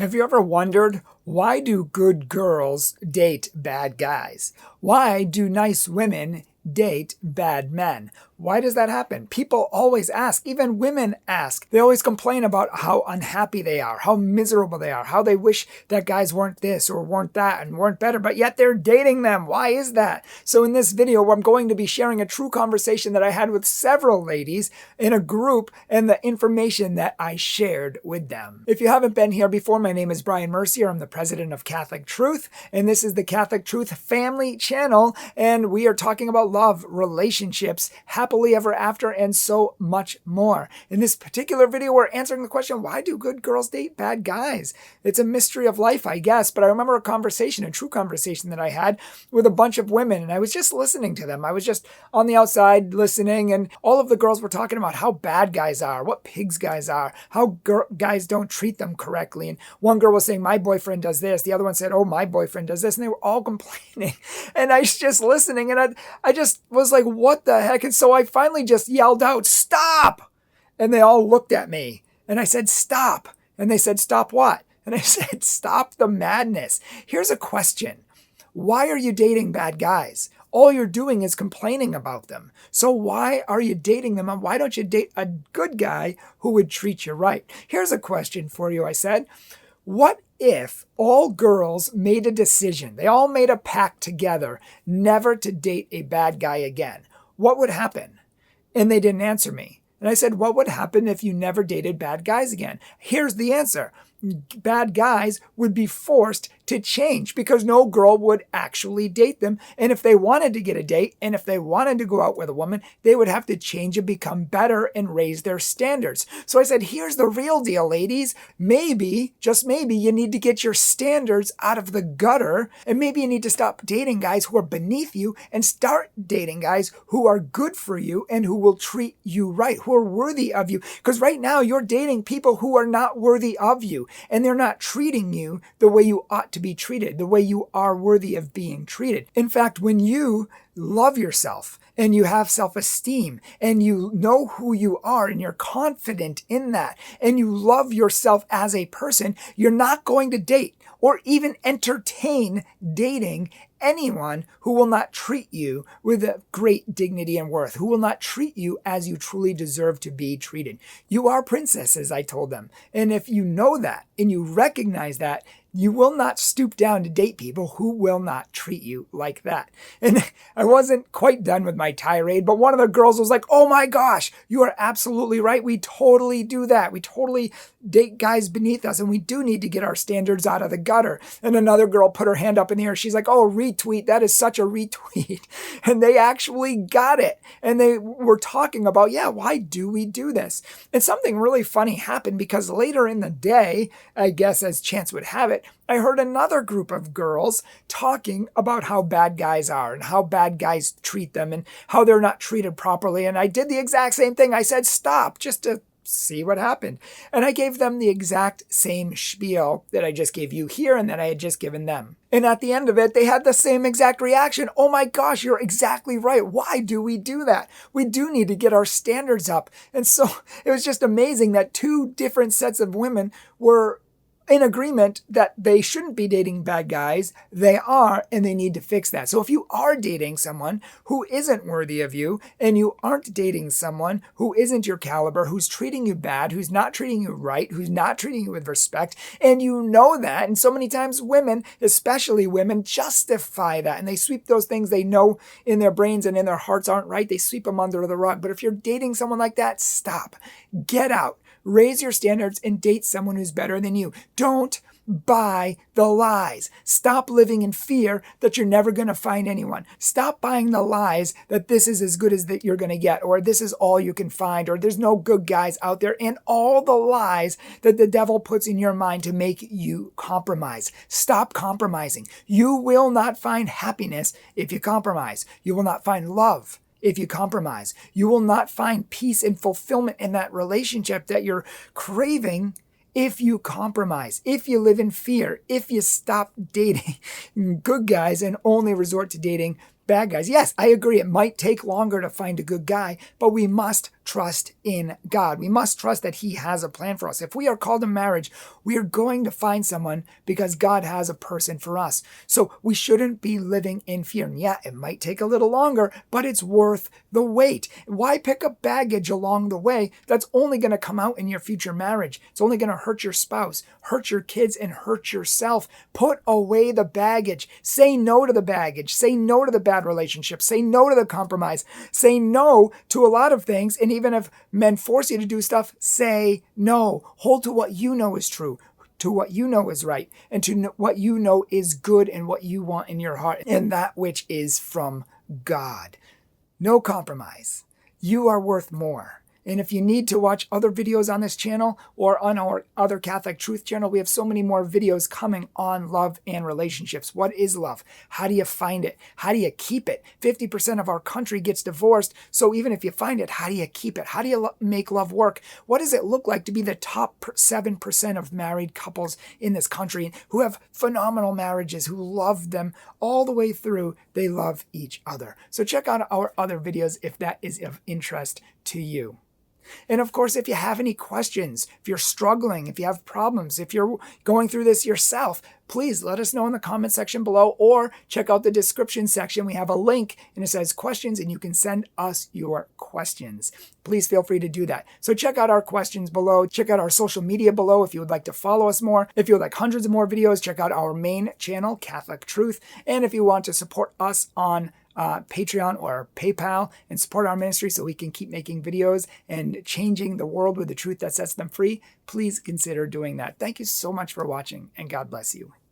Have you ever wondered, why do good girls date bad guys? Why do nice women date bad men? Why does that happen? People always ask, even women ask. They always complain about how unhappy they are, how miserable they are, how they wish that guys weren't this or weren't that and weren't better, but yet they're dating them. Why is that? So in this video, I'm going to be sharing a true conversation that I had with several ladies in a group and the information that I shared with them. If you haven't been here before, my name is Bryan. I'm the president of Catholic Truth, and this is the Catholic Truth Family Channel, and we are talking about love, relationships, happily ever after, and so much more. In this particular video, we're answering the question, why do good girls date bad guys? It's a mystery of life, I guess, but I remember a true conversation that I had with a bunch of women, and I was just listening to them. I was just on the outside listening, and all of the girls were talking about how bad guys are, what pigs guys are, how guys don't treat them correctly. And one girl was saying, my boyfriend does this. The other one said, oh, my boyfriend does this. And they were all complaining. And I was just listening, and I just was like, what the heck? And so I finally just yelled out, stop! And they all looked at me. And I said, stop. And they said, stop what? And I said, stop the madness. Here's a question. Why are you dating bad guys? All you're doing is complaining about them. So why are you dating them? And why don't you date a good guy who would treat you right? Here's a question for you, I said. What if all girls made a decision, they all made a pact together, never to date a bad guy again? What would happen? And they didn't answer me. And I said, what would happen if you never dated bad guys again? Here's the answer. Bad guys would be forced to change because no girl would actually date them. And if they wanted to get a date and if they wanted to go out with a woman, they would have to change and become better and raise their standards. So I said, here's the real deal, ladies. Maybe, just maybe, you need to get your standards out of the gutter, and maybe you need to stop dating guys who are beneath you and start dating guys who are good for you and who will treat you right, who are worthy of you. Because right now you're dating people who are not worthy of you. And they're not treating you the way you ought to be treated, the way you are worthy of being treated. In fact, when you love yourself and you have self-esteem and you know who you are and you're confident in that and you love yourself as a person, you're not going to date or even entertain dating anyone who will not treat you with a great dignity and worth, who will not treat you as you truly deserve to be treated. You are princesses, I told them. And if you know that and you recognize that, you will not stoop down to date people who will not treat you like that. And I wasn't quite done with my tirade, but one of the girls was like, oh my gosh, you are absolutely right. We totally do that. We totally date guys beneath us, and we do need to get our standards out of the gutter. And another girl put her hand up in the air. She's like, oh, retweet. That is such a retweet. And they actually got it. And they were talking about, yeah, why do we do this? And something really funny happened because later in the day, I guess as chance would have it, I heard another group of girls talking about how bad guys are and how bad guys treat them and how they're not treated properly. And I did the exact same thing. I said, stop, just to see what happened. And I gave them the exact same spiel that I just gave you here and that I had just given them. And at the end of it, they had the same exact reaction. Oh my gosh, you're exactly right. Why do we do that? We do need to get our standards up. And so it was just amazing that two different sets of women were in agreement that they shouldn't be dating bad guys. They are, and they need to fix that. So if you are dating someone who isn't worthy of you, and you aren't dating someone who isn't your caliber, who's treating you bad, who's not treating you right, who's not treating you with respect, and you know that, and so many times women, especially women, justify that, and they sweep those things they know in their brains and in their hearts aren't right, they sweep them under the rug. But if you're dating someone like that, stop. Get out. Raise your standards and date someone who's better than you. Don't buy the lies. Stop living in fear that you're never going to find anyone. Stop buying the lies that this is as good as that you're going to get, or this is all you can find, or there's no good guys out there, and all the lies that the devil puts in your mind to make you compromise. Stop compromising. You will not find happiness if you compromise. You will not find love if you compromise. You will not find peace and fulfillment in that relationship that you're craving if you compromise, if you live in fear, if you stop dating good guys and only resort to dating bad guys. Yes, I agree. It might take longer to find a good guy, but we must trust in God. We must trust that He has a plan for us. If we are called to marriage, we are going to find someone because God has a person for us. So we shouldn't be living in fear. And yeah, it might take a little longer, but it's worth the wait. Why pick up baggage along the way that's only going to come out in your future marriage? It's only going to hurt your spouse, hurt your kids, and hurt yourself. Put away the baggage. Say no to the baggage. Say no to the bad relationship. Say no to the compromise. Say no to a lot of things. And even if men force you to do stuff, say no. Hold to what you know is true, to what you know is right, and to what you know is good and what you want in your heart, and that which is from God. No compromise. You are worth more. And if you need to watch other videos on this channel or on our other Catholic Truth channel, we have so many more videos coming on love and relationships. What is love? How do you find it? How do you keep it? 50% of our country gets divorced. So even if you find it, how do you keep it? How do you make love work? What does it look like to be the top 7% of married couples in this country who have phenomenal marriages, who love them all the way through? They love each other. So check out our other videos if that is of interest to you. And of course, if you have any questions, if you're struggling, if you have problems, if you're going through this yourself, please let us know in the comment section below or check out the description section. We have a link and it says questions and you can send us your questions. Please feel free to do that. So check out our questions below. Check out our social media below if you would like to follow us more. If you would like hundreds of more videos, check out our main channel, Catholic Truth. And if you want to support us on Patreon or PayPal and support our ministry so we can keep making videos and changing the world with the truth that sets them free, please consider doing that. Thank you so much for watching and God bless you.